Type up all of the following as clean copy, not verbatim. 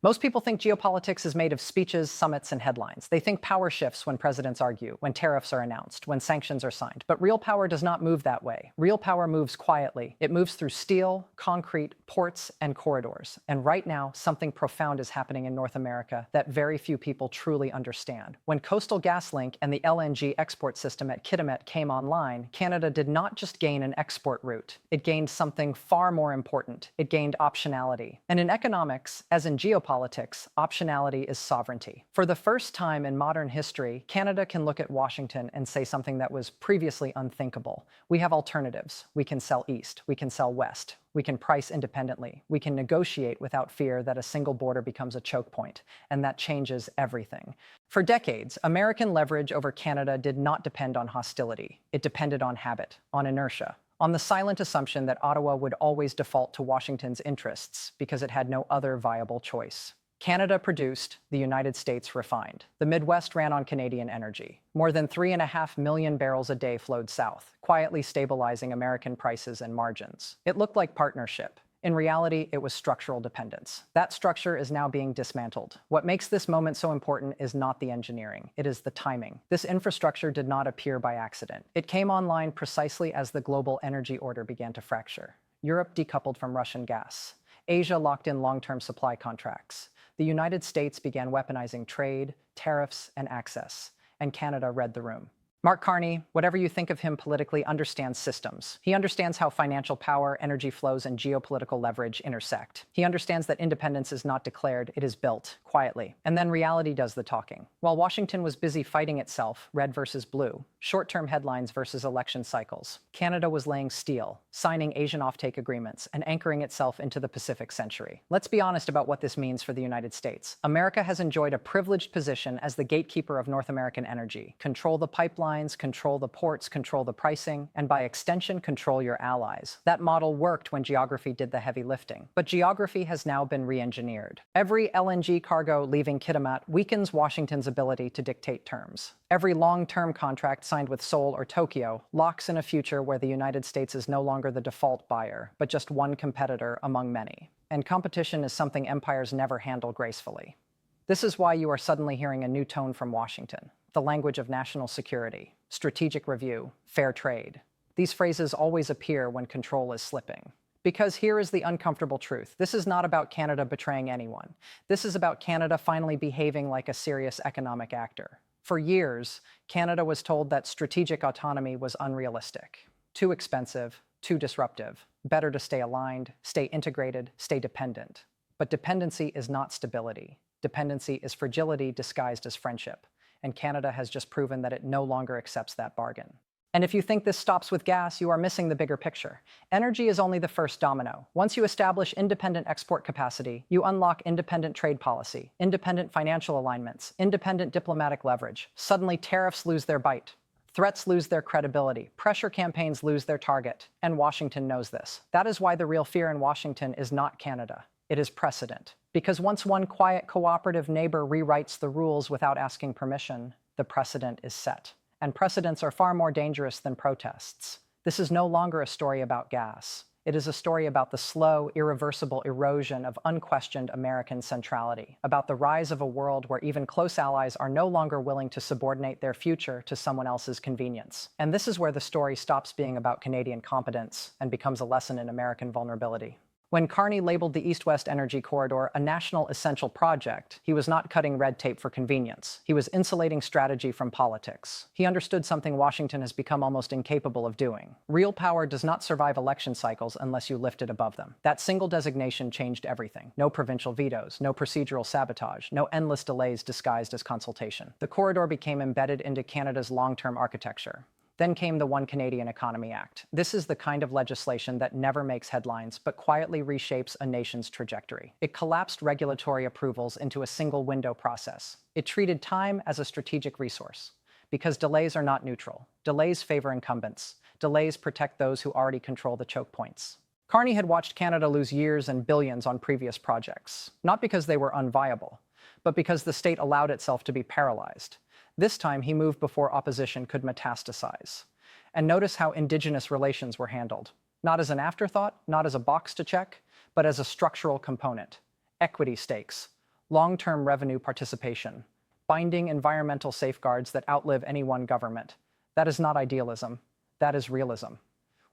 Most people think geopolitics is made of speeches, summits, and headlines. They think power shifts when presidents argue, when tariffs are announced, when sanctions are signed. But real power does not move that way. Real power moves quietly. It moves through steel, concrete, ports, and corridors. And right now, something profound is happening in North America that very few people truly understand. When Coastal GasLink and the LNG export system at Kitimat came online, Canada did not just gain an export route. It gained something far more important. It gained optionality. And in economics, as in geopolitics, optionality is sovereignty. For the first time in modern history, Canada can look at Washington and say something that was previously unthinkable. We have alternatives. We can sell east. We can sell west. We can price independently. We can negotiate without fear that a single border becomes a choke point, and that changes everything. For decades, American leverage over Canada did not depend on hostility. It depended on habit, on inertia, on the silent assumption that Ottawa would always default to Washington's interests because it had no other viable choice. Canada produced, the United States refined. The Midwest ran on Canadian energy. More than 3.5 million barrels a day flowed south, quietly stabilizing American prices and margins. It looked like partnership. In reality, it was structural dependence. That structure is now being dismantled. What makes this moment so important is not the engineering, it is the timing. This infrastructure did not appear by accident. It came online precisely as the global energy order began to fracture. Europe decoupled from Russian gas. Asia locked in long-term supply contracts. The United States began weaponizing trade, tariffs, and access. And Canada read the room. Mark Carney, whatever you think of him politically, understands systems. He understands how financial power, energy flows, and geopolitical leverage intersect. He understands that independence is not declared, it is built, quietly. And then reality does the talking. While Washington was busy fighting itself, red versus blue, short-term headlines versus election cycles, Canada was laying steel, signing Asian offtake agreements, and anchoring itself into the Pacific century. Let's be honest about what this means for the United States. America has enjoyed a privileged position as the gatekeeper of North American energy. Control the pipeline, control the ports, control the pricing, and by extension, control your allies. That model worked when geography did the heavy lifting. But geography has now been re-engineered. Every LNG cargo leaving Kitimat weakens Washington's ability to dictate terms. Every long-term contract signed with Seoul or Tokyo locks in a future where the United States is no longer the default buyer, but just one competitor among many. And competition is something empires never handle gracefully. This is why you are suddenly hearing a new tone from Washington. The language of national security, strategic review, fair trade. These phrases always appear when control is slipping. Because here is the uncomfortable truth. This is not about Canada betraying anyone. This is about Canada finally behaving like a serious economic actor. For years, Canada was told that strategic autonomy was unrealistic, too expensive, too disruptive, better to stay aligned, stay integrated, stay dependent. But dependency is not stability. Dependency is fragility disguised as friendship. And Canada has just proven that it no longer accepts that bargain. And if you think this stops with gas, you are missing the bigger picture. Energy is only the first domino. Once you establish independent export capacity, you unlock independent trade policy, independent financial alignments, independent diplomatic leverage. Suddenly, tariffs lose their bite. Threats lose their credibility. Pressure campaigns lose their target. And Washington knows this. That is why the real fear in Washington is not Canada. It is precedent. Because once one quiet, cooperative neighbor rewrites the rules without asking permission, the precedent is set. And precedents are far more dangerous than protests. This is no longer a story about gas. It is a story about the slow, irreversible erosion of unquestioned American centrality, about the rise of a world where even close allies are no longer willing to subordinate their future to someone else's convenience. And this is where the story stops being about Canadian competence and becomes a lesson in American vulnerability. When Carney labeled the East-West Energy Corridor a national essential project, he was not cutting red tape for convenience. He was insulating strategy from politics. He understood something Washington has become almost incapable of doing. Real power does not survive election cycles unless you lift it above them. That single designation changed everything. No provincial vetoes, no procedural sabotage, no endless delays disguised as consultation. The corridor became embedded into Canada's long-term architecture. Then came the One Canadian Economy Act. This is the kind of legislation that never makes headlines, but quietly reshapes a nation's trajectory. It collapsed regulatory approvals into a single window process. It treated time as a strategic resource. Because delays are not neutral. Delays favor incumbents. Delays protect those who already control the choke points. Carney had watched Canada lose years and billions on previous projects, not because they were unviable, but because the state allowed itself to be paralyzed. This time, he moved before opposition could metastasize. And notice how Indigenous relations were handled. Not as an afterthought, not as a box to check, but as a structural component. Equity stakes, long-term revenue participation, binding environmental safeguards that outlive any one government. That is not idealism. That is realism.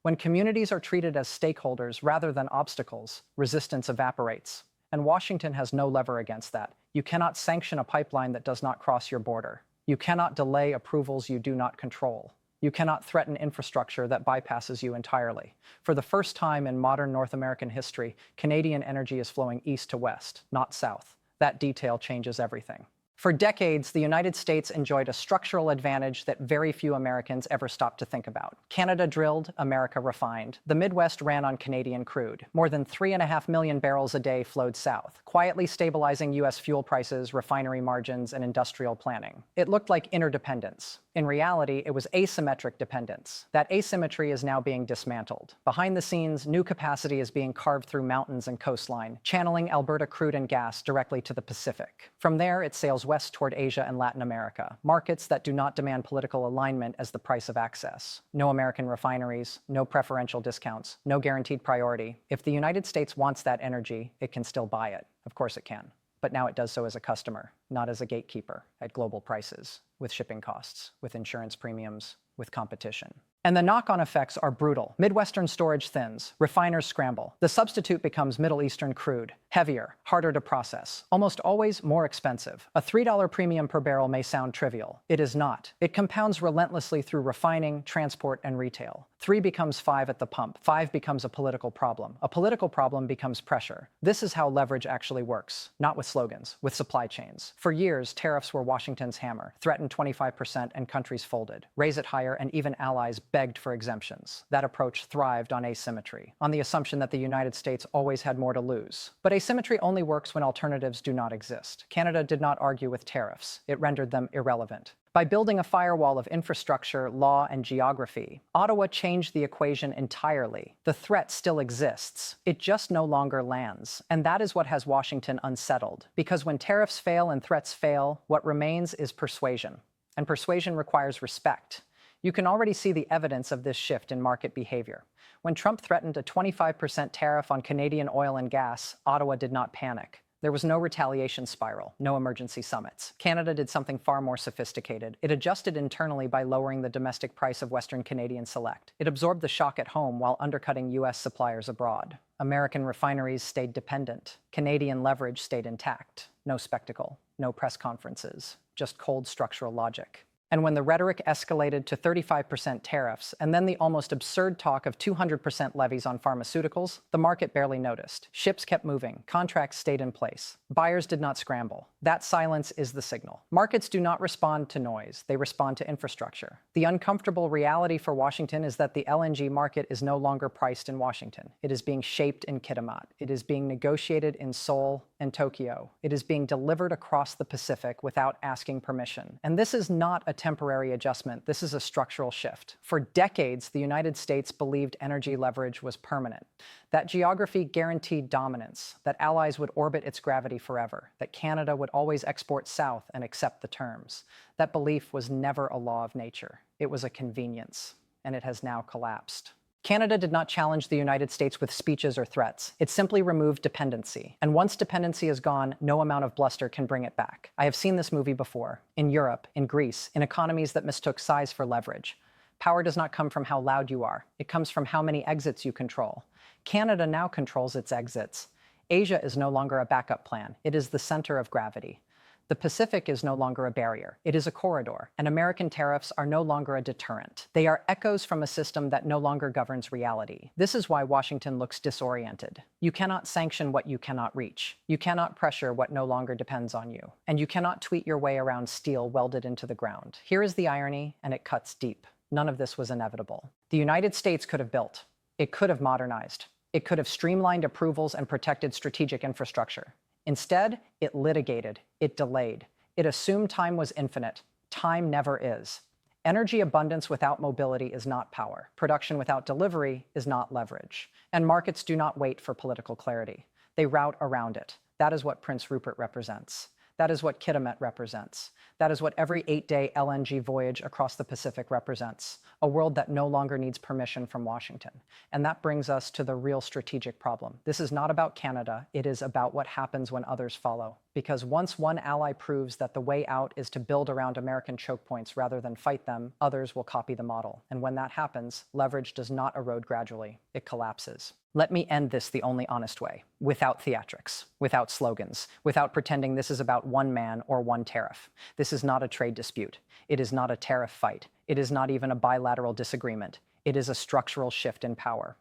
When communities are treated as stakeholders rather than obstacles, resistance evaporates. And Washington has no lever against that. You cannot sanction a pipeline that does not cross your border. You cannot delay approvals you do not control. You cannot threaten infrastructure that bypasses you entirely. For the first time in modern North American history, Canadian energy is flowing east to west, not south. That detail changes everything. For decades, the United States enjoyed a structural advantage that very few Americans ever stopped to think about. Canada drilled, America refined. The Midwest ran on Canadian crude. More than 3.5 million barrels a day flowed south, quietly stabilizing U.S. fuel prices, refinery margins, and industrial planning. It looked like interdependence. In reality, it was asymmetric dependence. That asymmetry is now being dismantled. Behind the scenes, new capacity is being carved through mountains and coastline, channeling Alberta crude and gas directly to the Pacific. From there, it sails west toward Asia and Latin America, markets that do not demand political alignment as the price of access. No American refineries, no preferential discounts, no guaranteed priority. If the United States wants that energy, it can still buy it. Of course it can. But now it does so as a customer, not as a gatekeeper, at global prices, with shipping costs, with insurance premiums, with competition. And the knock-on effects are brutal. Midwestern storage thins, refiners scramble. The substitute becomes Middle Eastern crude, heavier, harder to process, almost always more expensive. A $3 premium per barrel may sound trivial. It is not. It compounds relentlessly through refining, transport, and retail. 3 becomes 5 at the pump. 5 becomes a political problem. A political problem becomes pressure. This is how leverage actually works, not with slogans, with supply chains. For years, tariffs were Washington's hammer, threatened 25% and countries folded. Raise it higher and even allies begged for exemptions. That approach thrived on asymmetry, on the assumption that the United States always had more to lose. But asymmetry only works when alternatives do not exist. Canada did not argue with tariffs. It rendered them irrelevant. By building a firewall of infrastructure, law, and geography, Ottawa changed the equation entirely. The threat still exists. It just no longer lands. And that is what has Washington unsettled. Because when tariffs fail and threats fail, what remains is persuasion. And persuasion requires respect. You can already see the evidence of this shift in market behavior. When Trump threatened a 25% tariff on Canadian oil and gas, Ottawa did not panic. There was no retaliation spiral, no emergency summits. Canada did something far more sophisticated. It adjusted internally by lowering the domestic price of Western Canadian Select. It absorbed the shock at home while undercutting U.S. suppliers abroad. American refineries stayed dependent. Canadian leverage stayed intact. No spectacle, no press conferences, just cold structural logic. And when the rhetoric escalated to 35% tariffs, and then the almost absurd talk of 200% levies on pharmaceuticals, the market barely noticed. Ships kept moving. Contracts stayed in place. Buyers did not scramble. That silence is the signal. Markets do not respond to noise. They respond to infrastructure. The uncomfortable reality for Washington is that the LNG market is no longer priced in Washington. It is being shaped in Kitimat. It is being negotiated in Seoul and Tokyo. It is being delivered across the Pacific without asking permission. And this is not a temporary adjustment. This is a structural shift. For decades, the United States believed energy leverage was permanent. That geography guaranteed dominance, that allies would orbit its gravity forever, that Canada would always export south and accept the terms. That belief was never a law of nature. It was a convenience, and it has now collapsed. Canada did not challenge the United States with speeches or threats. It simply removed dependency. And once dependency is gone, no amount of bluster can bring it back. I have seen this movie before. In Europe, in Greece, in economies that mistook size for leverage. Power does not come from how loud you are. It comes from how many exits you control. Canada now controls its exits. Asia is no longer a backup plan. It is the center of gravity. The Pacific is no longer a barrier. It is a corridor, and American tariffs are no longer a deterrent. They are echoes from a system that no longer governs reality. This is why Washington looks disoriented. You cannot sanction what you cannot reach. You cannot pressure what no longer depends on you. And you cannot tweet your way around steel welded into the ground. Here is the irony, and it cuts deep. None of this was inevitable. The United States could have built. It could have modernized. It could have streamlined approvals and protected strategic infrastructure. Instead, it litigated, it delayed. It assumed time was infinite. Time never is. Energy abundance without mobility is not power. Production without delivery is not leverage. And markets do not wait for political clarity. They route around it. That is what Prince Rupert represents. That is what Kitimat represents. That is what every 8-day LNG voyage across the Pacific represents. A world that no longer needs permission from Washington. And that brings us to the real strategic problem. This is not about Canada. It is about what happens when others follow. Because once one ally proves that the way out is to build around American choke points rather than fight them, others will copy the model. And when that happens, leverage does not erode gradually, it collapses. Let me end this the only honest way, without theatrics, without slogans, without pretending this is about one man or one tariff. This is not a trade dispute. It is not a tariff fight. It is not even a bilateral disagreement. It is a structural shift in power.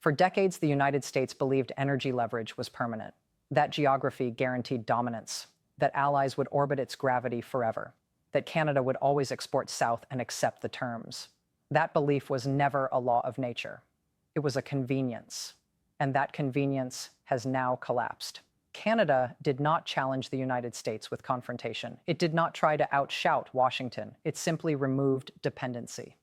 For decades, the United States believed energy leverage was permanent. That geography guaranteed dominance, that allies would orbit its gravity forever, that Canada would always export south and accept the terms. That belief was never a law of nature. It was a convenience, and that convenience has now collapsed. Canada did not challenge the United States with confrontation. It did not try to outshout Washington. It simply removed dependency.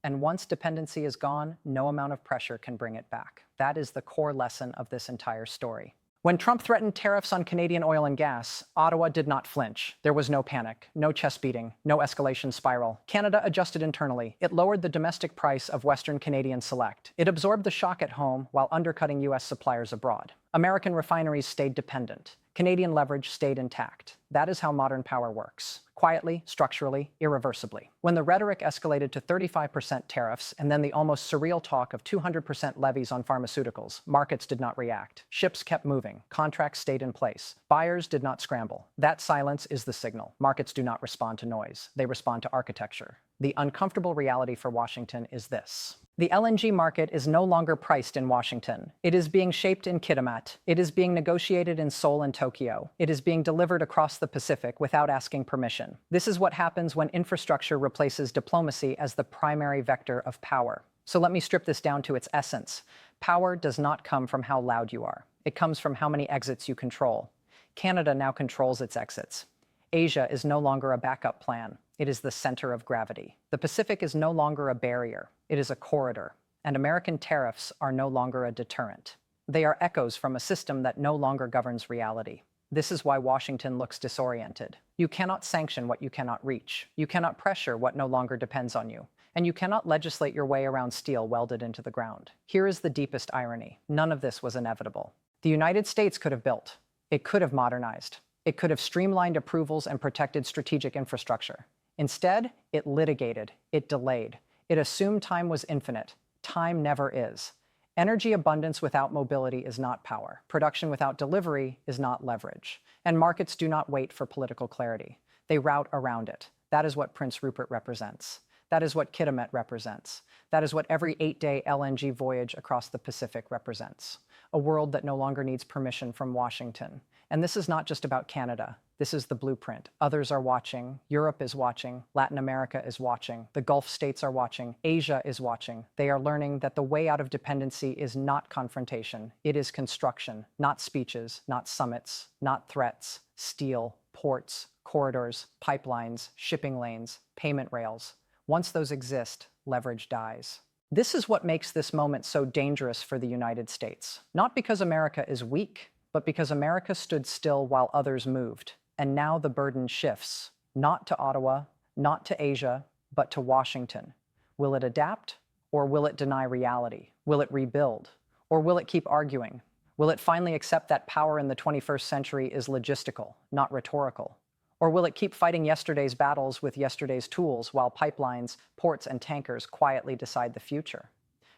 And once dependency is gone, no amount of pressure can bring it back. That is the core lesson of this entire story. When Trump threatened tariffs on Canadian oil and gas, Ottawa did not flinch. There was no panic, no chest beating, no escalation spiral. Canada adjusted internally. It lowered the domestic price of Western Canadian Select. It absorbed the shock at home while undercutting U.S. suppliers abroad. American refineries stayed dependent. Canadian leverage stayed intact. That is how modern power works. Quietly, structurally, irreversibly. When the rhetoric escalated to 35% tariffs and then the almost surreal talk of 200% levies on pharmaceuticals, markets did not react. Ships kept moving. Contracts stayed in place. Buyers did not scramble. That silence is the signal. Markets do not respond to noise. They respond to architecture. The uncomfortable reality for Washington is this. The LNG market is no longer priced in Washington. It is being shaped in Kitimat. It is being negotiated in Seoul and Tokyo. It is being delivered across the Pacific without asking permission. This is what happens when infrastructure replaces diplomacy as the primary vector of power. So let me strip this down to its essence. Power does not come from how loud you are. It comes from how many exits you control. Canada now controls its exits. Asia is no longer a backup plan. It is the center of gravity. The Pacific is no longer a barrier. It is a corridor. And American tariffs are no longer a deterrent. They are echoes from a system that no longer governs reality. This is why Washington looks disoriented. You cannot sanction what you cannot reach. You cannot pressure what no longer depends on you. And you cannot legislate your way around steel welded into the ground. Here is the deepest irony. None of this was inevitable. The United States could have built. It could have modernized. It could have streamlined approvals and protected strategic infrastructure. Instead, it litigated. It delayed. It assumed time was infinite. Time never is. Energy abundance without mobility is not power. Production without delivery is not leverage. And markets do not wait for political clarity. They route around it. That is what Prince Rupert represents. That is what Kitimat represents. That is what every 8-day LNG voyage across the Pacific represents. A world that no longer needs permission from Washington. And this is not just about Canada. This is the blueprint. Others are watching. Europe is watching. Latin America is watching. The Gulf states are watching. Asia is watching. They are learning that the way out of dependency is not confrontation. It is construction, not speeches, not summits, not threats, steel, ports, corridors, pipelines, shipping lanes, payment rails. Once those exist, leverage dies. This is what makes this moment so dangerous for the United States. Not because America is weak, but because America stood still while others moved. And now the burden shifts, not to Ottawa, not to Asia, but to Washington. Will it adapt, or will it deny reality? Will it rebuild, or will it keep arguing? Will it finally accept that power in the 21st century is logistical, not rhetorical? Or will it keep fighting yesterday's battles with yesterday's tools while pipelines, ports, and tankers quietly decide the future?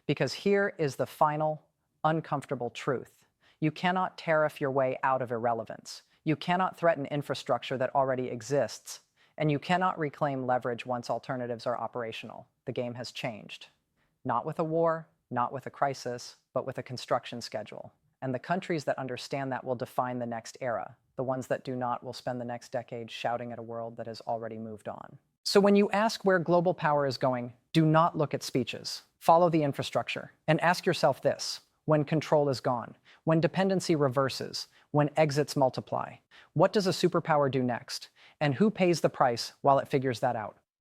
Because here is the final, uncomfortable truth. You cannot tariff your way out of irrelevance. You cannot threaten infrastructure that already exists. And you cannot reclaim leverage once alternatives are operational. The game has changed. Not with a war, not with a crisis, but with a construction schedule. And the countries that understand that will define the next era. The ones that do not will spend the next decade shouting at a world that has already moved on. So when you ask where global power is going, do not look at speeches. Follow the infrastructure. And ask yourself this: when control is gone, when dependency reverses, when exits multiply, what does a superpower do next? And who pays the price while it figures that out?